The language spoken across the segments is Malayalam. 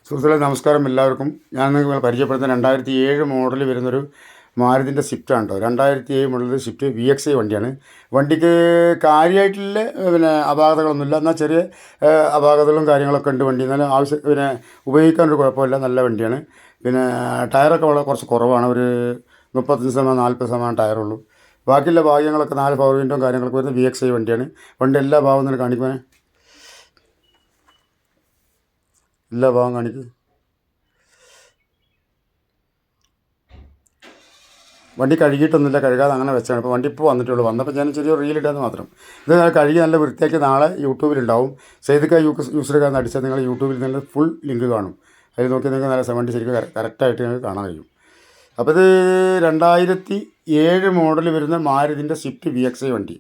സുഹൃത്തുക്കളെ നമസ്കാരം എല്ലാവർക്കും. ഞാൻ നിങ്ങൾക്ക് പരിചയപ്പെടുത്തുന്ന 2007 മോഡൽ വരുന്നൊരു മാരുതിൻ്റെ സ്വിഫ്റ്റാണ് കേട്ടോ. 2007 മോഡൽ സ്വിഫ്റ്റ് VXI വണ്ടിയാണ്. വണ്ടിക്ക് കാര്യമായിട്ടുള്ള അപാകതകളൊന്നുമില്ല. എന്നാൽ ചെറിയ അപാകതകളും കാര്യങ്ങളൊക്കെ ഉണ്ട്. വണ്ടി എന്നാലും ഉപയോഗിക്കാനൊരു കുഴപ്പമില്ല, നല്ല വണ്ടിയാണ്. ടയറൊക്കെ കുറച്ച് കുറവാണ്, ഒരു 35% 40% ടയറുള്ളൂ. ബാക്കിയുള്ള ഭാഗ്യങ്ങളൊക്കെ 4 പവർ വിൻഡോയും കാര്യങ്ങളൊക്കെ വരുന്ന VXI വണ്ടിയാണ്. വണ്ടി എല്ലാ ഭാഗവും തന്നെ കാണിക്കുവാൻ, എല്ലാ ഭാഗം കാണിക്കും. വണ്ടി കഴുകിയിട്ടൊന്നുമില്ല, കഴുകാതെ അങ്ങനെ വെച്ചാണ്. ഇപ്പോൾ വണ്ടി ഇപ്പോൾ വന്നിട്ടുള്ളൂ. വന്നപ്പോൾ ഞാൻ ചെറിയ റീലിട്ടാന്ന് മാത്രം. ഇത് കഴുകി നല്ല വൃത്തിയാക്കി നാളെ യൂട്യൂബിലുണ്ടാവും. സെയ്ദ് യൂസർക്കാരെന്ന് അടിച്ചാൽ നിങ്ങൾ യൂട്യൂബിൽ നിന്ന് ഫുൾ ലിങ്ക് കാണും. അതിൽ നോക്കി നിങ്ങൾക്ക് നല്ല വണ്ടി ശരിക്കും കറക്റ്റായിട്ട് നിങ്ങൾക്ക് കാണാൻ കഴിയും. അപ്പോൾ ഇത് 2007 മോഡൽ വരുന്ന മാരുതിൻ്റെ സ്വിഫ്റ്റ് VXI വണ്ടി.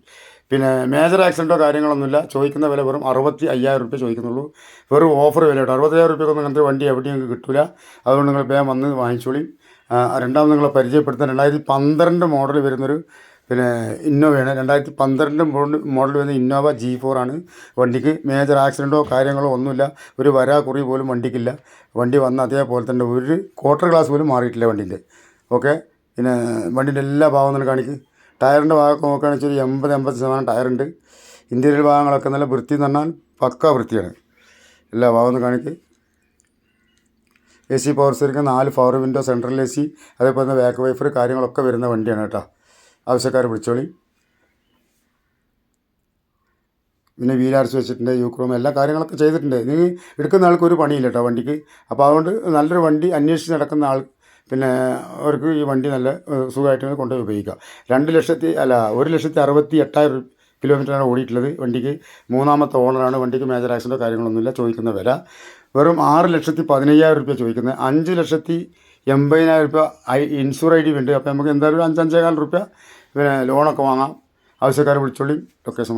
മേജർ ആക്സിഡൻറ്റോ കാര്യങ്ങളൊന്നുമില്ല. ചോദിക്കുന്ന വില വെറും 65,000 റുപ്യ ചോദിക്കുന്നുള്ളൂ. വെറും ഓഫർ വില കേട്ടോ. 65,000 റുപ്യക്കൊന്നും അങ്ങനത്തെ വണ്ടി എവിടെയും കിട്ടില്ല. അതുകൊണ്ട് നിങ്ങൾ വേഗം വന്ന് വാങ്ങിച്ചോളി. രണ്ടാമത് നിങ്ങളെ പരിചയപ്പെടുത്താൻ 2012 മോഡൽ വരുന്നൊരു ഇന്നോവയാണ്. 2012 മോഡൽ വരുന്ന ഇന്നോവ G4 ആണ്. വണ്ടിക്ക് മേജർ ആക്സിഡൻറ്റോ കാര്യങ്ങളോ ഒന്നുമില്ല. ഒരു കുറി പോലും വണ്ടിക്കില്ല. വണ്ടി വന്ന അതേപോലെ തന്നെ ഒരു ക്വാർട്ടർ ഗ്ലാസ് പോലും മാറിയിട്ടില്ല വണ്ടീൻ്റെ. ഓക്കെ. വണ്ടീൻ്റെ എല്ലാ ഭാഗവും തന്നെ കാണിക്കും. ടയറിൻ്റെ ഭാഗമൊക്കെ നോക്കുകയാണെന്ന് വെച്ചാൽ 80% ടയറുണ്ട്. ഇൻറ്റീരിയർ ഭാഗങ്ങളൊക്കെ നല്ല വൃത്തി എന്ന് പറഞ്ഞാൽ പക്ക വൃത്തിയാണ്. എല്ലാ ഭാഗവും കാണിക്കും. AC power steering, 4 power window, central AC, അതേപോലെ തന്നെ ബാക്ക് വൈഫർ കാര്യങ്ങളൊക്കെ വരുന്ന വണ്ടിയാണ് കേട്ടോ. ആവശ്യക്കാർ വിളിച്ചോളി. വീലാർച്ച് വെച്ചിട്ടുണ്ട്, യൂക്രോം എല്ലാ കാര്യങ്ങളൊക്കെ ചെയ്തിട്ടുണ്ട്. ഇത് എടുക്കുന്ന ആൾക്ക് ഒരു പണിയില്ല കേട്ടോ വണ്ടിക്ക്. അപ്പോൾ അതുകൊണ്ട് നല്ലൊരു വണ്ടി അന്വേഷിച്ച് നടക്കുന്ന ആൾ അവർക്ക് ഈ വണ്ടി നല്ല സുഖമായിട്ട് കൊണ്ടുപോയി ഉപയോഗിക്കാം. 1,68,000 കിലോമീറ്ററാണ് ഓടിയിട്ടുള്ളത്. വണ്ടിക്ക് 3ാമത്തെ ഓണറാണ്. വണ്ടിക്ക് മേജർ ആക്സിഡൻറ്റോ കാര്യങ്ങളൊന്നുമില്ല. ചോദിക്കുന്ന വില വെറും 6,15,000 റുപ്യ ചോദിക്കുന്നത്. 5,80,000 റുപ്യ ഇൻഷൂർ ID ഉണ്ട്. അപ്പോൾ നമുക്ക് എന്തായാലും 5-5.25 റുപ്യ ലോണൊക്കെ വാങ്ങാം. ആവശ്യക്കാരെ വിളിച്ചോളി. ലൊക്കേഷൻ